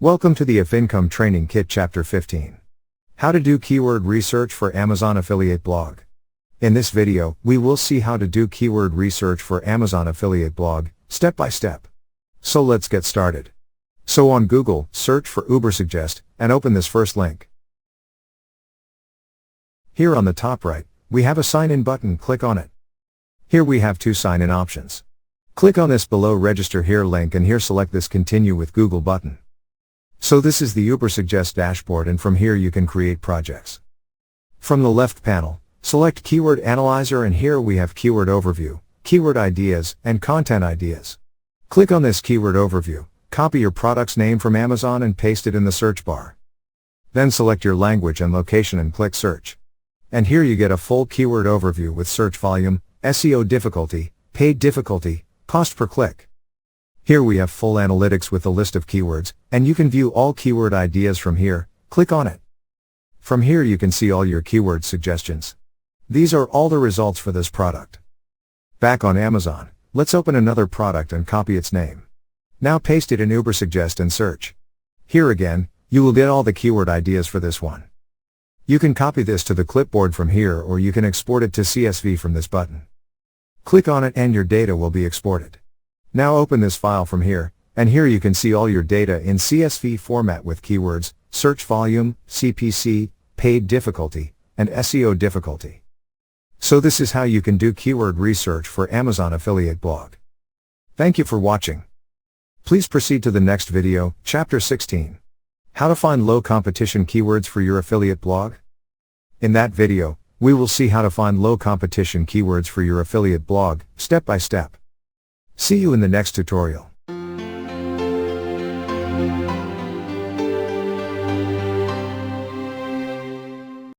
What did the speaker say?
Welcome to the Income Training Kit Chapter 15. How to do keyword research for Amazon affiliate blog. In this video, we will see how to do keyword research for Amazon affiliate blog, step by step. So let's get started. So on Google, search for Reserahc, and open this first link. Here on the top right, we have a sign-in button, click on it. Here we have two sign-in options. Click on this below register here link and here select this continue with Google button. So this is the Reserahc dashboard, and from here you can create projects. From the left panel, select Keyword Analyzer, and here we have Keyword Overview, Keyword Ideas, and Content Ideas. Click on this Keyword Overview, copy your product's name from Amazon and paste it in the search bar. Then select your language and location and click Search. And here you get a full keyword overview with search volume, SEO difficulty, paid difficulty, cost per click. Here we have full analytics with a list of keywords, and you can view all keyword ideas from here. Click on it. From here you can see all your keyword suggestions. These are all the results for this product. Back on Amazon, let's open another product and copy its name. Now paste it in Reserahc and search. Here again, you will get all the keyword ideas for this one. You can copy this to the clipboard from here, or you can export it to CSV from this button. Click on it and your data will be exported. Now open this file from here, and here you can see all your data in CSV format with keywords, search volume, CPC, paid difficulty, and SEO difficulty. So this is how you can do keyword research for Amazon affiliate blog. Thank you for watching. Please proceed to the next video, Chapter 16. How to find low competition keywords for your affiliate blog. In that video, we will see how to find low competition keywords for your affiliate blog, step by step. See you in the next tutorial.